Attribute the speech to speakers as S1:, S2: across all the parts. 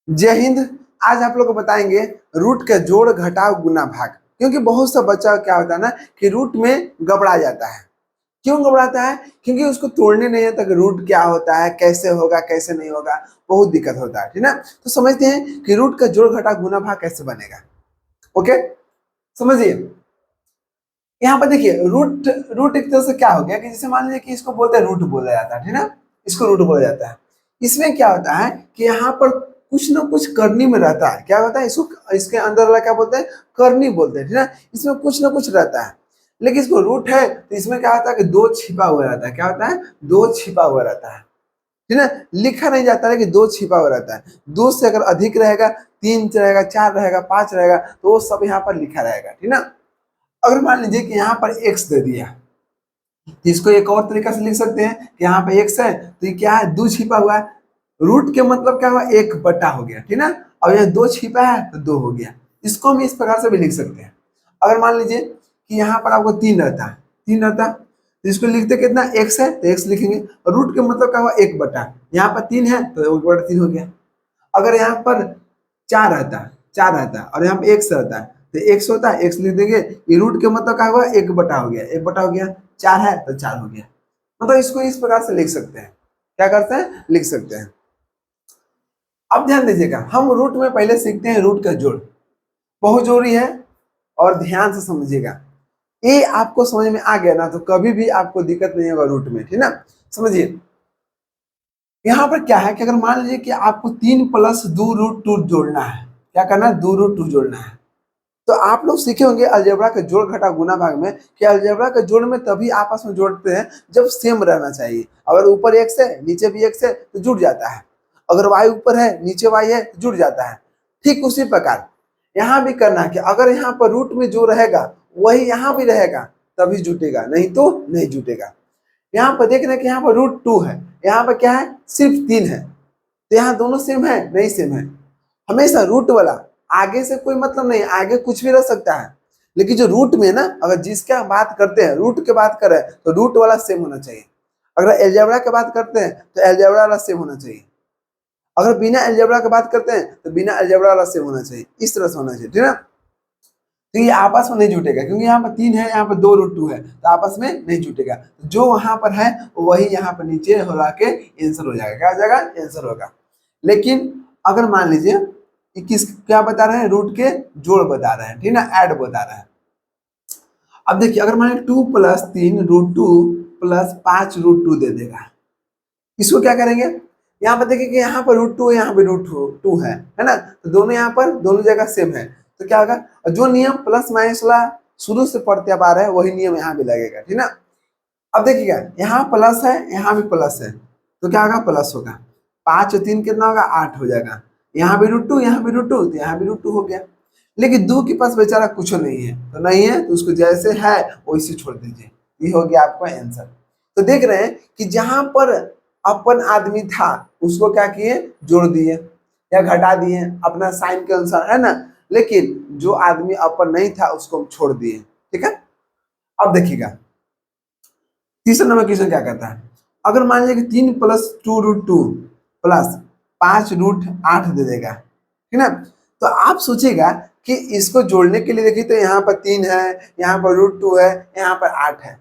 S1: जय हिंद। आज आप लोग को बताएंगे रूट का जोड़ घटाव गुना भाग। क्योंकि बहुत सा बच्चा क्या होता है ना कि रूट में घबरा जाता है। क्यों घबराता है? क्योंकि उसको तोड़ने नहीं आता कि रूट क्या होता है, कैसे होगा, कैसे नहीं होगा, बहुत दिक्कत होता है, ठीक ना। तो समझते हैं कि रूट का जोड़ घटाव गुना भाग कैसे बनेगा। ओके, समझिए। यहाँ पर देखिए रूट रूट एक तरह से क्या हो गया कि जैसे मान लीजिए कि इसको बोलते हैं रूट बोला जाता है, ठीक ना। इसको रूट बोला जाता है। इसमें क्या होता है कि यहाँ पर कुछ ना कुछ करनी में रहता है। क्या होता है इसको, इसके अंदर वाला क्या बोलते हैं, करनी बोलते हैं, ठीक ना। इसमें कुछ ना कुछ रहता है। लेकिन इसको रूट है तो इसमें क्या होता है कि दो छिपा हुआ रहता है। क्या होता है? दो छिपा हुआ रहता है, ठीक ना। लिखा नहीं जाता है कि दो छिपा हुआ रहता है। दो से अगर अधिक रहेगा, तीन रहेगा, चार रहेगा, पांच रहेगा, तो वो सब यहाँ पर लिखा रहेगा, ठीक ना। अगर मान लीजिए कि यहाँ पर x दे दिया, तो इसको एक और तरीका से लिख सकते हैं कि यहाँ पे x है तो ये क्या है, दो छिपा हुआ है। रूट के मतलब क्या हुआ, एक बटा हो गया, ठीक ना। और यहाँ दो छिपा है तो दो हो गया। इसको हम इस प्रकार से भी लिख सकते हैं। अगर मान लीजिए कि यहाँ पर आपको तीन रहता है, तीन रहता तो इसको लिखते कितना, x है तो x लिखेंगे। और रूट के मतलब क्या हुआ, एक बटा, यहाँ पर तीन है तो एक बटा तीन हो गया। अगर यहाँ पर चार रहता है, चार रहता है और यहाँ पे एक्स रहता है तो एक्स होता है, एक्स लिख देंगे। ये रूट के मतलब क्या हुआ, एक बटा हो गया, एक बटा हो गया। चार है तो चार हो गया। मतलब इसको इस प्रकार से लिख सकते हैं। क्या करते हैं, लिख सकते हैं। अब ध्यान दीजिएगा, हम रूट में पहले सीखते हैं रूट का जोड़। बहुत जरूरी है और ध्यान से समझिएगा। ये आपको समझ में आ गया ना तो कभी भी आपको दिक्कत नहीं होगा रूट में, ठीक ना। समझिए यहाँ पर क्या है कि अगर मान लीजिए कि आपको तीन प्लस दो रूट टू जोड़ना है। क्या करना है, दो रूट टू जोड़ना है। तो आप लोग सीखे होंगे अलजेब्रा के जोड़ घटा गुना भाग में कि अलजेब्रा के जोड़ में तभी आपस में जोड़ते हैं जब सेम रहना चाहिए। अगर ऊपर एक्स है नीचे भी एक्स है तो जुड़ जाता है। अगर वाई ऊपर है नीचे वाई है तो जुड़ जाता है। ठीक उसी प्रकार यहाँ भी करना है कि अगर यहाँ पर रूट में जो रहेगा वही यहाँ भी रहेगा तभी जुटेगा, नहीं तो नहीं जुटेगा। यहाँ पर देख रहे हैं कि यहाँ पर रूट टू है, यहाँ पर क्या है, सिर्फ तीन है। तो यहाँ दोनों सेम है, नहीं सेम है। हमेशा रूट वाला आगे से कोई मतलब नहीं, आगे कुछ भी रह सकता है। लेकिन जो रूट में ना, अगर जिसका हम बात करते हैं, रूट के बात कर रहे हैं तो रूट वाला सेम होना चाहिए। अगर एलजेब्रा की बात करते हैं तो एलजेब्रा वाला सेम होना चाहिए। अगर बिना एलजेब्रा की बात करते हैं तो बिना एलजेब्रा वाला सेम होना चाहिए। इस तरह से होना चाहिए, ठीक है। तो ये आपस में नहीं जुटेगा क्योंकि यहाँ पर तीन है, यहाँ पर दो रूट टू है तो आपस में नहीं जुटेगा। जो वहां पर है वही यहाँ पर नीचे होला के आंसर हो जाएगा। क्या हो जाएगा, आंसर होगा। लेकिन अगर मान लीजिए कि किस क्या बता रहे हैं, रूट के जोड़ बता रहे हैं, ठीक ना, ऐड बता रहे हैं। अब देखिए अगर मान टू प्लस तीन रूट टू प्लस पांच रूट टू दे देगा, इसको क्या करेंगे, यहाँ पर देखिए कि यहाँ पर रूट टू है, यहाँ पे रूट टू है ना। तो दोनों यहाँ पर दोनों जगह सेम है। तो क्या होगा, जो नियम प्लस माइनस वाला शुरू से पढ़ते आ रहे हैं वही नियम यहाँ भी लगेगा, ठीक ना। अब देखिएगा यहाँ प्लस है, यहाँ भी प्लस है तो क्या होगा, प्लस होगा। पांच और तीन कितना होगा, आठ हो जाएगा। यहाँ भी रूट टू, यहाँ भी रूट टू, तो यहाँ भी रूट टू हो गया। लेकिन दो के पास बेचारा कुछ नहीं है तो नहीं है तो उसको जैसे है वैसे छोड़ दीजिए। ये हो गया आपका आंसर। तो देख रहे हैं कि जहां पर अपन आदमी था उसको क्या किए, जोड़ दिए या घटा दिए अपना साइन के अनुसार, है ना। लेकिन जो आदमी अपन नहीं था उसको हम छोड़ दिए, ठीक है। अब देखिएगा तीसरा नंबर क्वेश्चन क्या कहता है। अगर मान लीजिए कि तीन plus two root two plus पांच रूट आठ दे देगा, ठीक ना। तो आप सोचिएगा कि इसको जोड़ने के लिए देखिए तो यहाँ पर तीन है, यहाँ पर रूट टू है, यहाँ पर आठ है,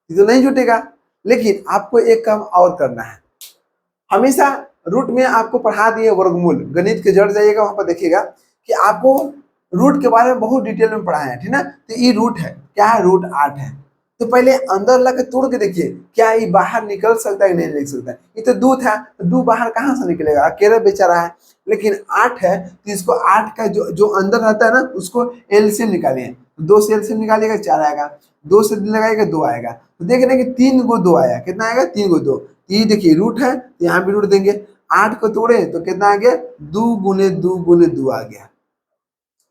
S1: ये तो नहीं जुटेगा। लेकिन आपको एक काम और करना है। हमेशा रूट में आपको पढ़ा दिए वर्गमूल, गणित के जड़ जाइएगा वहां पर देखिएगा कि आपको रूट के बारे में बहुत डिटेल में पढ़ाया है, ठीक ना। तो ये रूट है, क्या है, रूट आठ है। तो पहले अंदर ला के तोड़ के देखिए क्या ये बाहर निकल सकता है कि नहीं निकल सकता है। ये तो दो था तो दो बाहर कहाँ से निकलेगा, अकेला बेचारा है। लेकिन आठ है तो इसको आठ का जो जो अंदर रहता है ना उसको एलसीएम निकालिए। दो से एलसीएम निकालिएगा चार आएगा, दो से लगाएगा दो आएगा। तो देख रहे हैं कि तीन गो दो आया, कितना आएगा, तीन गो दो। ये देखिए रूट है तो यहाँ भी रूट देंगे। आठ को तोड़े तो कितना आ गया, दो गुने दो गुने दो आ गया,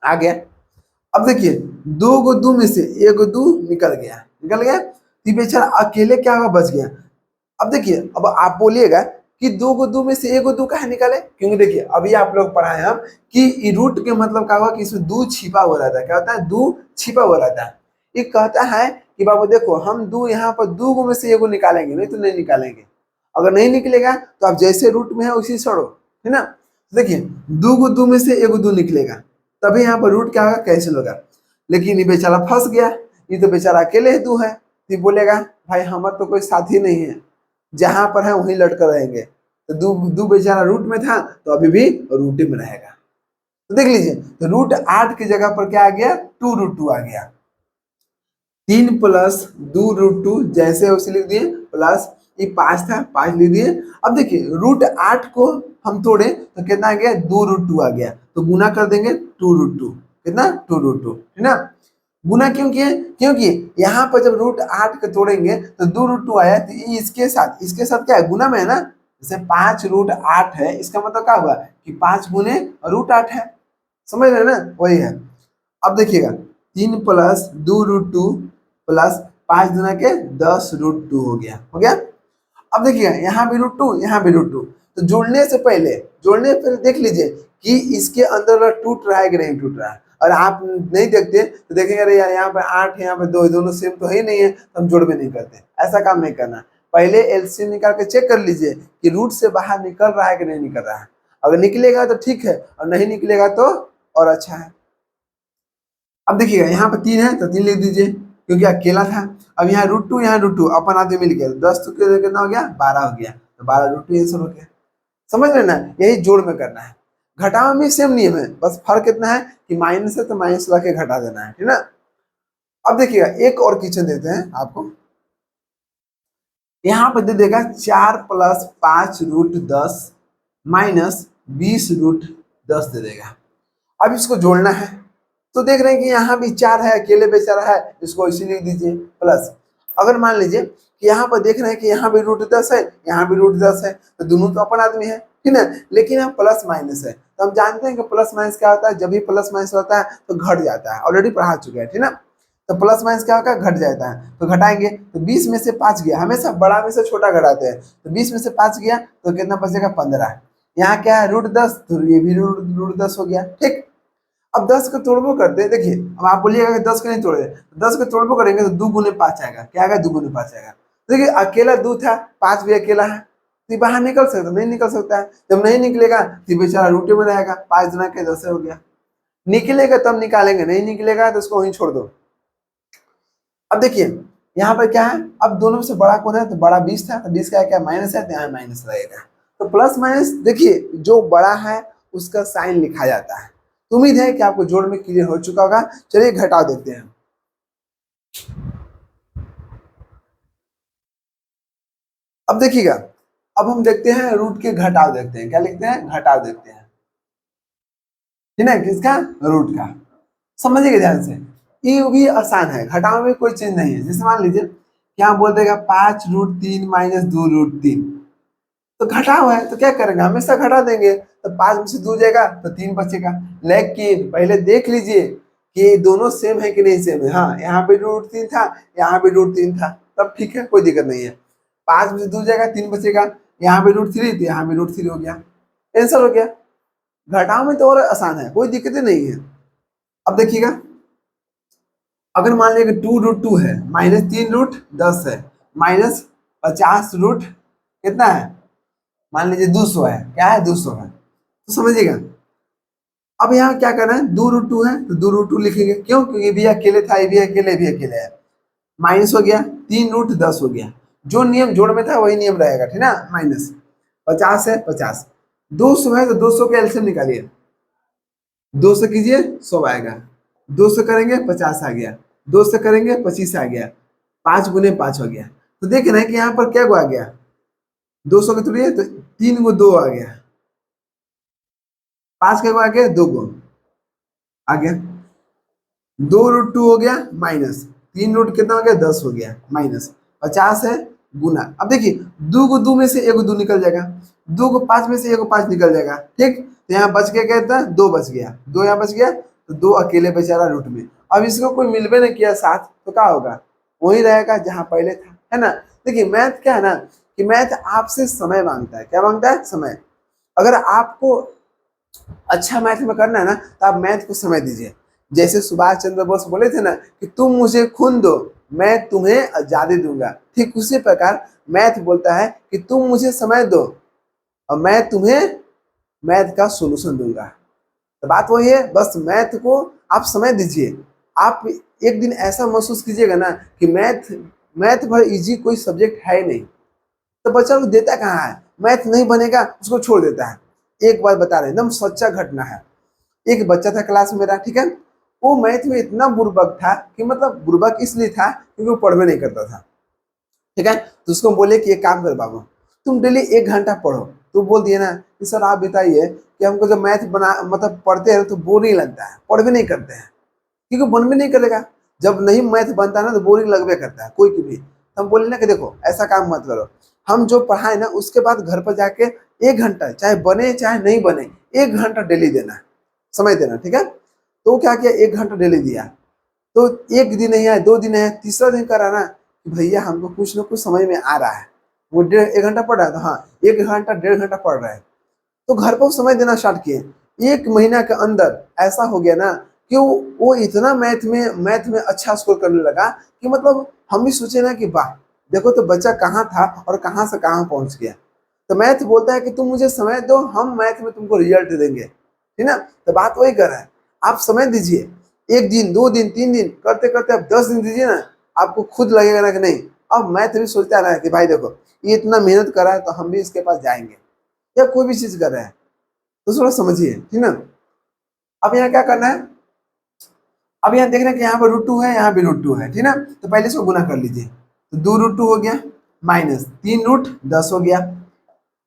S1: आ गया। अब देखिए दो गो दो में से एक दो निकल गया, निकल गया तो बेचारा अकेले क्या होगा, बच गया। अब देखिए अब आप बोलिएगा कि दो गो दो में से एक गो दो कहाँ निकाले, क्योंकि देखिए अभी आप लोग पढ़ाए हम कि रूट के मतलब क्या हुआ कि इसमें दो छिपा हुआ रहता है। क्या होता है, दो छिपा हुआ रहता है। ये कहता है कि बाबू देखो हम दो यहाँ पर दो गो में से एक गो निकालेंगे, नहीं तो नहीं निकालेंगे। अगर नहीं निकलेगा तो आप जैसे रूट में है उसी छोड़ो, है ना। देखिए दो को दो में से एक दो निकलेगा, तभी यहाँ पर रूट क्या होगा, कैंसिल होगा। लेकिन ये बेचारा फंस गया, ये तो बेचारा अकेले ही दो है, तो ये बोलेगा भाई हमारा तो कोई साथी नहीं है, जहां पर है वहीं लटकर रहेंगे। तो दो दो बेचारा रूट में था तो अभी भी रूट में रहेगा। तो देख लीजिए, तो रूट 8 की जगह पर क्या आ गया, 2√2 आ गया। 3 प्लस 2√2 जैसे उसे लिख दिए, प्लस ये 5 था, 5 लिख दिए। अब देखिए रूट 8 को हम तोड़े तो कितना आ गया, 2√2 आ गया, तो गुना कर देंगे 2√2, कितना 2√2, है ना। गुना क्यों किए, क्योंकि यहाँ पर जब रूट 8 के तोड़ेंगे तो 2√2 आया, तो ये इसके साथ क्या है, गुना में है ना। जैसे 5√8 है, इसका मतलब क्या हुआ कि 5 गुने √8 है, समझ रहे हैं ना, वही है। अब देखिएगा 3 प्लस 2√2 प्लस 5 गुना के 10√2 हो गया, हो गया। अब देखिए यहाँ भी √2, यहाँ भी √2, तो जोड़ने से पहले देख लीजिए कि इसके अंदर वाला टूट रहा है कि नहीं टूट रहा है। और आप नहीं देखते तो देखेंगे अरे यार यहाँ पे 8 है, यहाँ पे 2, दोनों सेम तो है ही नहीं है, तो हम जोड़ भी नहीं करते। ऐसा काम नहीं करना, पहले एलसीएम निकाल के चेक कर लीजिए कि रूट से बाहर निकल रहा है कि नहीं निकल रहा है। अगर निकलेगा तो ठीक है, और नहीं निकलेगा तो और अच्छा है। अब देखिएगा यहाँ पर 3 है तो 3 लिख दीजिए, क्योंकि अकेला था। अब यहाँ √2, यहाँ √2 अपन आदमी मिल गया, 10 तो कितना हो गया, 12 हो गया, तो 12√2 आंसर हो गया। समझ रहे ना, यही जोड़ में करना है। घटाव में सेम नियम है, बस फर्क कितना है कि माइनस है तो माइनस ला के घटा देना है, ठीक ना। अब देखिएगा एक और क्वेश्चन देते हैं आपको, यहाँ पर दे देगा 4 प्लस 5√10 माइनस 20√10 दे देगा। अब इसको जोड़ना है, तो देख रहे हैं कि यहाँ भी 4 है, अकेले बेचारा है, इसको इसी लिख दीजिए प्लस। अगर मान लीजिए कि यहाँ पर देख रहे हैं कि यहाँ भी √10 है, यहाँ भी √10 है, तो दोनों तो अपन आदमी है, ठीक है। लेकिन यहाँ प्लस माइनस है, तो हम जानते हैं कि प्लस माइनस क्या होता है, जब भी प्लस माइनस होता है तो घट जाता है, ऑलरेडी पढ़ा चुके हैं, ठीक ना। तो प्लस माइनस क्या होगा, घट जाता है, तो घटाएंगे तो 20 में से 5 गया, हमेशा बड़ा में से छोटा घटाते हैं, तो 20 में से 5 गया तो कितना बचेगा, 15। यहाँ क्या है √10, तो ये भी √10 हो गया, ठीक। अब 10 को तोड़बो करते हैं, देखिए अब आप बोलिएगा कि 10 को नहीं तोड़े, 10 को तोड़बो करेंगे तो 2 गुने 5 आएगा, क्या आएगा, 2 गुने 5 आएगा। देखिए अकेला 2 था, 5 भी अकेला है, तो ये बाहर निकल सकता, नहीं निकल सकता है। जब नहीं निकलेगा तो बेचारा रूटे में रहेगा, 5 गुना के 10 हो गया। निकलेगा तब निकालेंगे, नहीं निकलेगा तो उसको वहीं छोड़ दो। अब देखिए यहाँ पर क्या है, अब दोनों में से बड़ा कौन है, तो बड़ा 20 था, तो 20 का क्या माइनस है, तो यहाँ माइनस रहेगा। तो प्लस माइनस देखिए जो बड़ा है उसका साइन लिखा जाता है। तो उम्मीद है कि आपको जोड़ में क्लियर हो चुका होगा। चलिए घटाव देखते हैं। अब देखिएगा, अब हम देखते हैं रूट के घटाव देखते हैं, क्या लिखते हैं, घटाव देखते हैं, ठीक है, किसका, रूट का। समझिएगा ध्यान से, ये भी आसान है, घटाव में कोई चीज नहीं है। जैसे मान लीजिए क्या बोल देगा 5√3 माइनस 2√3, तो घटाव है तो क्या करेंगे, हमेशा घटा देंगे, तो 5 में से 2 जाएगा तो 3 बचेगा। लेकिन पहले देख लीजिए कि दोनों सेम है कि नहीं सेम है। हाँ यहाँ पे √3 था, यहाँ पे √3 था, तब ठीक है, कोई दिक्कत नहीं है। 5 में से 2 जाएगा, 3 बचेगा, यहाँ पे √3 तो यहाँ पे √3 हो गया, आंसर हो गया। घटाव में तो और आसान है, कोई दिक्कत नहीं है। अब देखिएगा अगर मान लीजिए कि 2√2 है, माइनस 3√10 है, माइनस 50 कितना है, मान लीजिए 200 है, क्या है 200 है, तो समझिएगा। अब यहाँ क्या करना है, 2√2 है तो 2√2 लिखेंगे, क्यों, क्योंकि भी अकेले था, ये भी अकेले, भी अकेले है। माइनस हो गया, 3√10 हो गया, जो नियम जोड़ में था वही नियम रहेगा, ठीक ना। माइनस 50 है, 50 200 है, तो 200 के एलसीएम निकालिए, 200 कीजिए 100 आएगा, 200 करेंगे 50 आ गया, 200 करेंगे 25 आ गया, 5 गुने 5 हो गया। तो देख रहे हैं कि यहाँ पर क्या आ गया, 200 के तोड़िए तो 3 गो 2 आ गया, 5 के आ गया 2 गो आ गया, 2√2 हो गया, माइनस 3 रूट कितना हो गया, 10 हो गया, माइनस 50 है, गुना। अब देखिए 2 को 2 में से 1 2 निकल जाएगा, 2 को 5 में से 1 5 निकल जाएगा, ठीक। तो यहाँ बच गया क्या था, 2 बच गया, 2 यहाँ बच गया, तो 2 अकेले बेचारा रूट में। अब इसको कोई मिलवे नहीं किया साथ, तो क्या होगा, वही रहेगा जहाँ पहले था, है ना। देखिए मैथ क्या है ना, कि मैथ आपसे समय मांगता है, क्या मांगता है, समय। अगर आपको अच्छा मैथ में करना है ना, तो आप मैथ को समय दीजिए। जैसे सुभाष चंद्र बोस बोले थे ना कि तुम मुझे खून दो, मैं तुम्हें आजादी दूंगा, ठीक उसी प्रकार मैथ बोलता है कि तुम मुझे समय दो और मैं तुम्हें मैथ का सोल्यूशन दूंगा। तो बात वही है, बस मैथ को आप समय दीजिए। आप एक दिन ऐसा महसूस कीजिएगा ना कि मैथ मैथ भर इजी कोई सब्जेक्ट है ही नहीं। तो बच्चा को देता कहाँ है, मैथ नहीं बनेगा उसको छोड़ देता है। एक बार बता रहे एकदम सच्चा घटना है। एक बच्चा था क्लास में मेरा, ठीक है, वो मैथ में इतना बुर्बक था कि मतलब बुर्बक इसलिए था क्योंकि वो पढ़वे नहीं करता था, ठीक है। तो उसको बोले कि एक काम कर बाबू, तुम डेली 1 घंटा पढ़ो। तो बोल दिए ना कि सर आप बताइए कि हमको जब मैथ बना मतलब पढ़ते हैं तो बोरिंग लगता है, पढ़ भी नहीं करते हैं, क्योंकि मन भी नहीं करेगा। जब नहीं मैथ बनता है ना तो बोरिंग लगभे करता है कोई की भी। तो हम बोले ना कि देखो ऐसा काम मत करो, हम जो पढ़ाए ना उसके बाद घर पर जाके 1 घंटा चाहे बने चाहे नहीं बने 1 घंटा डेली देना, समय देना, ठीक है। तो वो क्या किया, 1 घंटा डेली दिया। तो एक दिन नहीं आया, 2 दिन नहीं आया, तीसरा दिन करा ना कि भैया हमको कुछ ना कुछ समझ में आ रहा है। वो 1 घंटा पढ़ रहा है तो हाँ 1 घंटा 1.5 घंटा पढ़ रहा है। तो घर पर समय देना स्टार्ट किए। 1 महीना के अंदर ऐसा हो गया ना कि वो इतना मैथ में अच्छा स्कोर करने लगा कि मतलब हम भी सोचे ना कि वाह, देखो तो बच्चा कहाँ था और कहाँ से कहाँ पहुंच गया। तो मैथ बोलता है कि तुम मुझे समय दो, हम मैथ में तुमको रिजल्ट देंगे, ठीक ना। तो बात वही कर रहा है, आप समय दीजिए। 1 दिन 2 दिन 3 दिन करते करते आप 10 दिन दीजिए ना, आपको खुद लगेगा ना कि नहीं अब मैथ भी सोचता है ना कि भाई देखो ये इतना मेहनत कर रहा है तो हम भी इसके पास जाएंगे, या कोई भी चीज कर रहे हैं तो थोड़ा समझिए, ठीक ना। अब यहाँ क्या करना है, अब यहाँ देख रहे हैं कि यहाँ पर √2 है, यहाँ भी √2 है, ठीक ना। तो पहले इसको गुना कर लीजिए। तो 2 √2 हो गया, माइनस 3 √10 हो गया।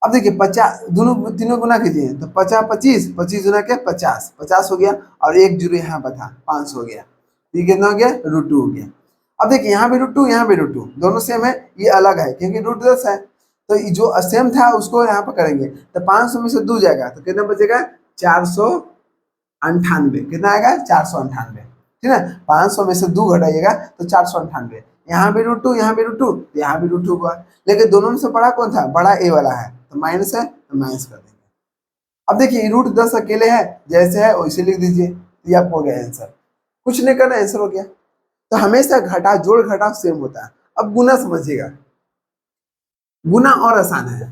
S1: अब देखिए 50 दोनों तीनों गुना कीजिए तो 50 25 25 गुना के 50 50 हो गया, और एक जीरो यहाँ पर था 500 हो गया। ये कितना हो गया, √2 हो गया। अब देखिए यहाँ भी √2 यहाँ भी √2 दोनों सेम है, ये अलग है क्योंकि √10 है। तो ये जो सेम था उसको यहाँ पर करेंगे तो 500 में से 2 जाएगा तो कितना बचेगा, 498। कितना आएगा, 498, ठीक है। 500 में से 2 घटाइएगा तो 498। यहाँ भी √2 यहाँ भी √2 यहाँ भी √2 हुआ, लेकिन दोनों में से बड़ा कौन था, बड़ा ए वाला है, तो माइनस है तो माइनस कर देंगे। अब देखिए √10 अकेले है, जैसे है वैसे लिख दीजिए, ये आपको हो गया आंसर। कुछ नहीं करना, आंसर हो गया। तो हमेशा घटा जोड़ घटाव सेम होता है। अब गुना समझिएगा, गुना और आसान है।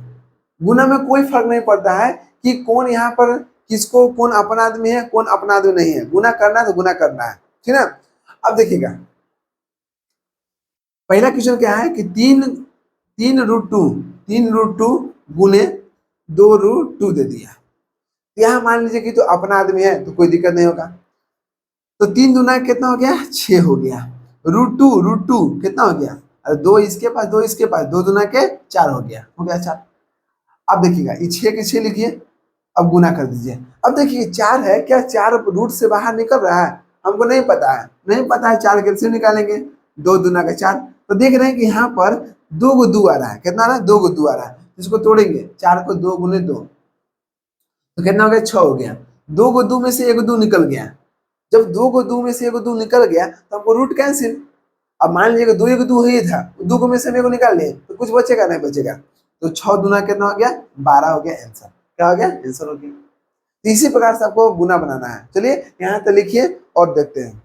S1: गुना में कोई फर्क नहीं पड़ता है कि कौन यहाँ पर किसको, कौन अपना आदमी है कौन अपना आदमी नहीं है, गुना करना है तो गुना करना है, ठीक है। अब देखिएगा पहला क्वेश्चन क्या है कि तीन तीन रूट टू गुने 2 √2 दे दिया। यहाँ मान लीजिए कि तो अपना आदमी है तो कोई दिक्कत नहीं होगा। तो 3 दूना कितना हो गया, 6 हो गया। √2 कितना हो गया, अरे 2 इसके पास 2 इसके पास, 2 दूना के 4 हो गया 4। अब देखिएगा ये 6 के 6 लिखिए, अब गुना कर दीजिए। अब देखिए 4 है, क्या 4 रूट से बाहर निकल रहा है, हमको नहीं पता है, नहीं पता है 4 कैसे निकालेंगे, 2 दूना का 4। तो देख रहे हैं कि यहाँ पर 2 को 2 आ रहा है, कितना आ रहा है, 2 को 2 आ रहा है। इसको तोड़ेंगे, 4 को 2 गुने 2 तो कितना हो गया, 6 हो गया। 2 को 2 में से 1 2 निकल गया। जब 2 को 2 में से 1 2 निकल गया तो हमको रूट कैंसिल। अब मान लीजिए 2 1 2 ही था, 2 को में से हम 1 निकाल लिए तो कुछ बचेगा नहीं बचेगा। तो 6 दूना कितना हो गया, 12 हो गया आंसर। क्या हो गया, आंसर हो गया। तो इसी प्रकार से आपको गुना बनाना है। चलिए यहाँ तक लिखिए और देखते हैं।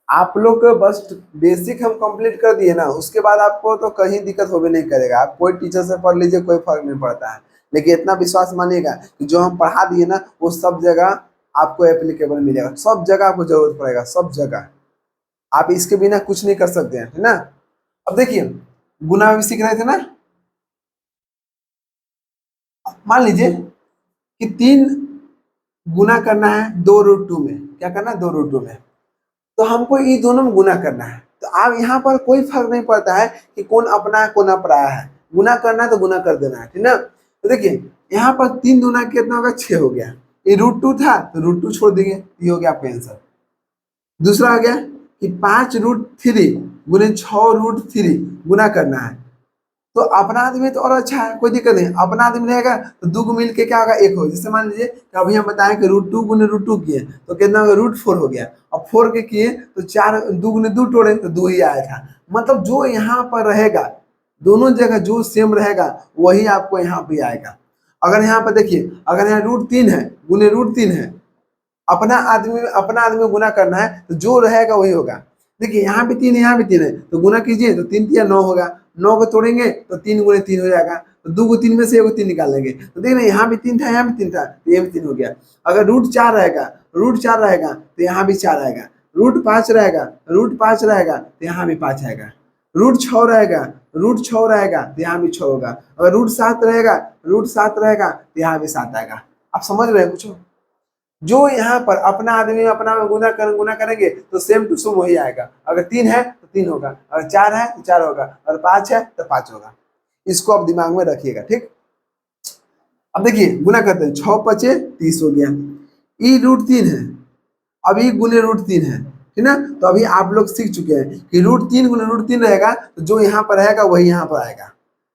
S1: आप लोग को बस बेसिक हम कंप्लीट कर दिए ना, उसके बाद आपको तो कहीं दिक्कत होवे नहीं करेगा। आप कोई टीचर से पढ़ लीजिए, कोई फर्क नहीं पड़ता है। लेकिन इतना विश्वास मानिएगा कि जो हम पढ़ा दिए ना वो सब जगह आपको एप्लीकेबल मिलेगा, सब जगह आपको जरूरत पड़ेगा, सब जगह। आप इसके बिना कुछ नहीं कर सकते हैं, है ना। अब देखिए गुना भी सीख रहे थे ना। मान लीजिए कि 3 गुना करना है 2 √2 में, क्या करना है, 2 √2 में। तो हमको ये दोनों में गुना करना है। तो आप यहाँ पर कोई फर्क नहीं पड़ता है कि कौन अपना है कौन अपराया है, गुना करना है तो गुना कर देना है, ठीक ना। तो देखिए यहाँ पर 3 दूना कितना होगा, 6 हो गया। ये √2 था तो √2 छोड़ देंगे, ये हो गया आपका आंसर। दूसरा आ गया कि 5 √3 गुने 6 √3 गुना करना है। तो अपना आदमी तो और अच्छा है, कोई दिक्कत नहीं। अपना आदमी रहेगा तो 2 को मिल के क्या होगा, 1 हो। जैसे मान लीजिए कि अभी हम बताएं कि √2 गुने √2 किए तो कितना होगा, √4 हो गया। अब 4 के किए तो 4 2 गुने 2 तोड़े तो 2 ही आया था। मतलब जो यहाँ पर रहेगा दोनों जगह जो सेम रहेगा वही आपको यहाँ पे आएगा। अगर यहाँ पर देखिए, अगर यहाँ √3 है गुने √3 है, अपना आदमी गुना करना है तो जो रहेगा वही होगा। देखिए यहाँ भी 3 है, यहाँ भी 3 है, तो गुना कीजिए तो 3 तिया 9 होगा। 9 को तोड़ेंगे तो 3 गुणे 3 हो जाएगा, तो 2 को 3 में से 1 को 3 निकाल लेंगे, तो देखिए ना यहाँ भी 3 था, यहाँ भी 3 था, तो ये भी 3 हो गया। अगर रूट 4 रहेगा तो यहाँ भी 4 आएगा। रूट 5 रहेगा, तो यहाँ भी 5 आएगा। रूट 6 रहेगा, तो यहाँ भी 6 होगा। अगर रूट 7 रहेगा तो यहाँ भी 7 आएगा। आप समझ रहे हैं कुछ? जो यहाँ पर अपना आदमी अपना में गुना करेंगे तो सेम टू सेम वही आएगा। अगर 3 है तो 3 होगा, अगर 4 है तो 4 होगा, अगर 5 है तो 5 होगा। इसको आप दिमाग में रखिएगा, ठीक। अब देखिए गुना करते हैं, 6 पचे 30 हो गया। ई रूट 3 है, अब ई गुने रूट 3 है, ठीक ना। तो अभी आप लोग सीख चुके हैं कि रूट 3 गुने रूट 3 रहेगा, तो जो यहाँ पर रहेगा वही यहाँ पर आएगा।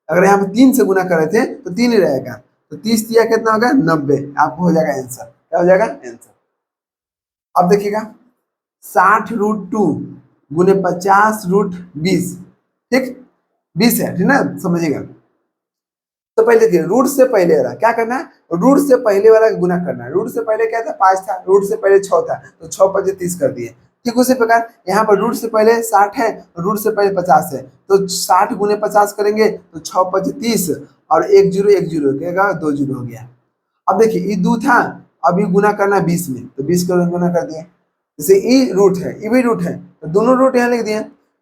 S1: अगर यहाँ पर 3 से गुना कर रहे थे तो 3 ही रहेगा, तो 30 तिया कितना होगा 90, आपको हो जाएगा आंसर। क्या हो जाएगा आंसर? अब देखिएगा 60 रूट 2 गुने 50 रूट 20, ठीक 20 है, ठीक ना, समझिएगा। तो पहले देखिए रूट से पहले वाला क्या करना है, रूट से पहले वाला गुना करना है। रूट से पहले क्या था 5 था, रूट से पहले 6 था, तो 6 पचे 30 कर दिए। ठीक उसी प्रकार यहाँ पर रूट से पहले 60 है, रूट से पहले 50 है, तो 60 गुने 50 करेंगे तो 6 पचे 30 और 1 जीरो 1 जीरो क्या 2 जीरो हो गया। अब देखिए ये 2 था, अभी गुना करना 20 में, तो 20 को गुना कर दिए। जैसे ई रूट है, ई भी रूट है, तो दोनों रूट यहाँ लिख दिए।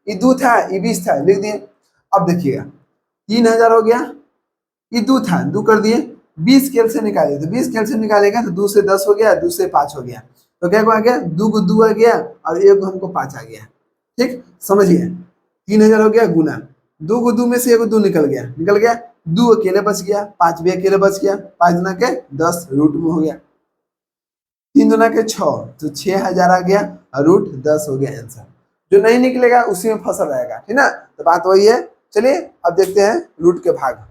S1: ये 2 था, ये 20 था, लिख दिए। अब देखिएगा 3000 हो गया, ये 2 था, 2 कर दिए। 20 कैल से निकाले, तो 20 कैल से निकालेगा तो 2 से 10 हो गया, 2 से 5 हो गया, तो क्या आ गया 2 को 2 आ गया और 1 को हमको 5 आ गया। ठीक समझिए, 3000 हो गया गुना 2 को 2 में से 1 को 2 निकल गया, 2 अकेले बच गया, 5 भी अकेले बच गया, 5 दुना के 10 रूट में हो गया, 3 दुना के 6, तो 6000 आ गया और रूट 10 हो गया आंसर। जो नहीं निकलेगा उसी में फसल रहेगा, ठीक ना। तो बात वही है। चलिए अब देखते हैं रूट के भाग।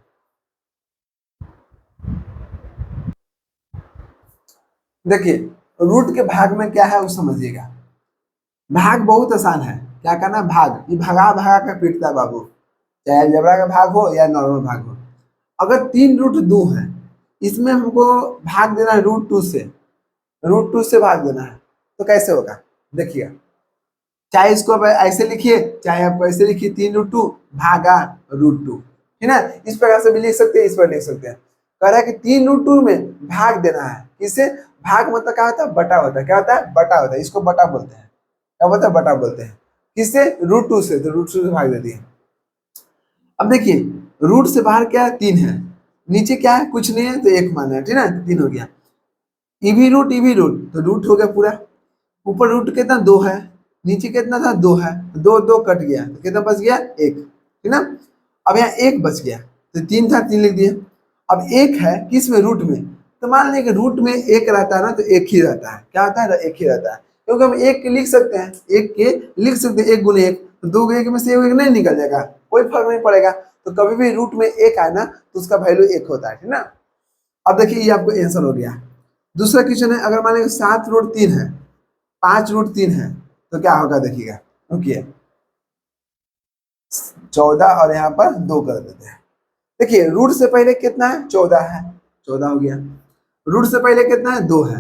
S1: देखिए रूट के भाग में क्या है वो समझिएगा। भाग बहुत आसान है, क्या करना भाग, ये भगा भगा कर पीटता है बाबू, चाहे अलजेब्रा का भाग हो या नॉर्मल भाग हो। अगर 3 रूट 2 है, इसमें हमको भाग देना है रूट टू से भाग देना है, तो कैसे होगा देखिए। चाहे इसको आप ऐसे लिखिए, चाहे आप ऐसे लिखिए, 3 रूट 2 भागा रूट 2, है ना। इस प्रकार से भी लिख सकते हैं, इस पर लिख सकते हैं। कह रहा है कि 3 रूट 2 में भाग देना है, किससे? भाग मतलब क्या होता है बटा होता है, क्या होता है बटा होता है, इसको बटा बोलते हैं, क्या बोलते हैं बटा बोलते हैं। किससे? रूट 2 से, तो रूट 2 से भाग देती है। अब देखिए रूट से बाहर क्या है 3 है, नीचे क्या है कुछ नहीं है, तो 1 माना है, ठीक है 3 हो गया। ईवी रूट तो रूट हो गया पूरा। ऊपर रूट कितना 2 है, नीचे कितना था 2 है, 2 2 कट गया, तो कितना बच गया 1, ठीक ना। अब यहाँ 1 बच गया, तो 3 था 3 लिख दिया। अब 1 है किस में रूट में, तो मान लें कि रूट में 1 रहता है ना, तो 1 ही रहता है, क्या होता है 1 ही रहता है, क्योंकि हम 1 के लिख सकते हैं, 1 के लिख सकते हैं 1 गुने 1, तो 2 1 में से 1 नहीं निकल जाएगा, कोई फर्क नहीं पड़ेगा। तो कभी भी रूट में 1 आए ना तो उसका वैल्यू 1 होता है, ठीक ना। अब देखिए ये आपको आंसर हो गया। दूसरा क्वेश्चन है, अगर मान लीजिए 7 रूट 3 है, 5 रूट 3 है, तो क्या होगा देखिएगा। रुकिए 14 और यहाँ पर 2 कर देते हैं। देखिए रूट से पहले कितना है 14 है, 14 हो गया। रूट से पहले कितना है 2 है।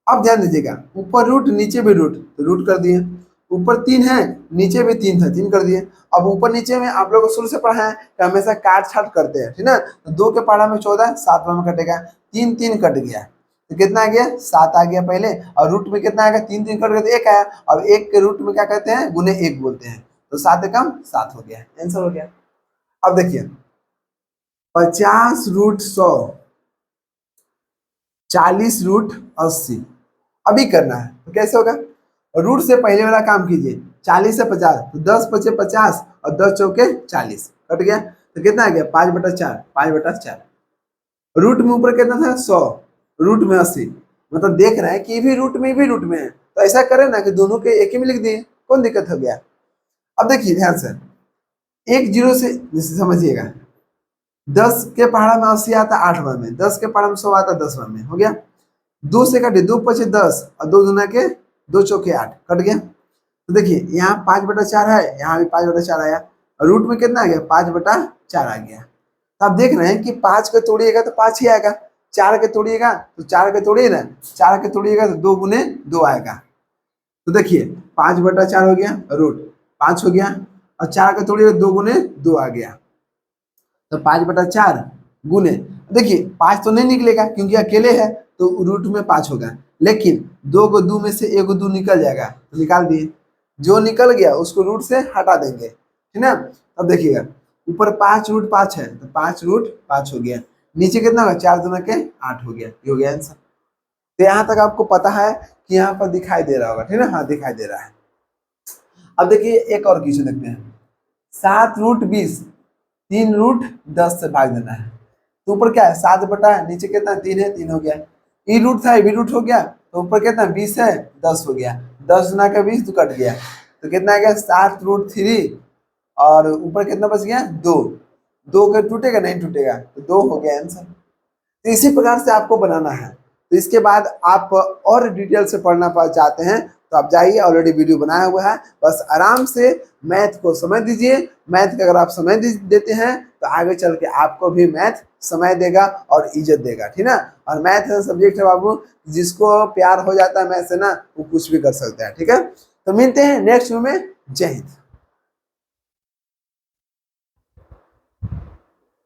S1: अब ध्यान दीजिएगा ऊपर रूट नीचे भी रूट, तो रूट कर दिए। ऊपर 3 है, नीचे भी 3 था, 3 कर दिए। अब ऊपर नीचे में आप लोग को शुरू से पढ़ा है कि हमेशा काट छाट करते हैं, ठीक ना। तो 2 के पढ़ा में 14, 7 में कटेगा, 3 3 कट गया, तो कितना आ गया 7 आ गया पहले, और रूट में कितना आएगा 3 3 कट गया तो 1 आया, और 1 के रूट में क्या कहते हैं गुने 1 बोलते हैं, तो 7 एकम 7 हो गया, आंसर हो गया। अब देखिए 50 रूट 100, 40 रूट 80, अभी करना है तो कैसे होगा। रूट से पहले वाला काम कीजिए, 40 से 50, तो 10 पचे 50 और 10 चौके 40 कट गया, तो कितना आ गया 5/4, 5/4। रूट में ऊपर कितना था 100, रूट में 80, मतलब देख रहे हैं कि भी रूट में भी रूट में है, तो ऐसा करें ना कि दोनों के एक ही में लिख दिए, कौन दिक्कत हो गया। अब देखिए ध्यान से, 1 जीरो से जैसे समझिएगा, 10 के पहाड़ा में 80 आता 8 बार में, 10 के पहाड़ा में 100 आता 10 बार में, हो गया। 2 से काटे 2 पचे 10 और 2 दुना के 2 चौके 8 कट गया। तो देखिए यहाँ 5/4 है, यहाँ भी 5/4 आया, और रूट में कितना आ गया 5/4 आ गया। तो आप देख रहे हैं कि 5 के तोड़िएगा तो 5 ही आएगा, 4 के तोड़िएगा तो 4 के तोड़िए ना, 4 के तोड़िएगा तो 2 गुने 2 आएगा। तो देखिए 5/4 हो गया, रूट 5 हो गया, और 4 का तोड़िए 2 गुने 2 आ गया, तो 5/4 गुने, देखिए 5 तो नहीं निकलेगा क्योंकि अकेले है, तो रूट में 5 होगा, लेकिन 2 को 2 में से 1 को 2 निकल जाएगा, तो निकाल दिए, जो निकल गया उसको रूट से हटा देंगे, ठीक ना। अब देखिएगा ऊपर 5√5 है, तो 5√5 हो गया, नीचे कितना होगा, 4 दूना के 8 हो गया, ये हो गया आंसर। तो यहाँ तक आपको पता है कि यहाँ पर दिखाई दे रहा होगा, ठीक है, हाँ दिखाई दे रहा है। अब देखिए एक और क्वेश्चन देखते हैं, 7√20 3√10 से भाग देना है, तो ऊपर क्या है 7 बटा है, नीचे कितना 3 है, 3 हो गया, ई रूट था बी रूट हो गया, तो ऊपर कितना 20 है, 10 हो गया, 10 गुना का 20 तो कट गया, तो कितना आ गया 7√3, और ऊपर कितना बच गया 2, 2 का टूटेगा नहीं टूटेगा, तो 2 हो गया आंसर। तो इसी प्रकार से आपको बनाना है। तो इसके बाद आप और डिटेल से पढ़ना चाहते हैं तो आप जाइए, ऑलरेडी वीडियो बनाया हुआ है, बस आराम से मैथ को समय दीजिए। मैथ का अगर आप समय देते हैं तो आगे चल के आपको भी मैथ समय देगा और इज्जत देगा, ठीक ना। और मैथ सब्जेक्ट है बाबू, जिसको प्यार हो जाता है मैथ से ना, वो कुछ भी कर सकता है, ठीक है। तो मिलते हैं नेक्स्ट वीडियो में, जय हिंद।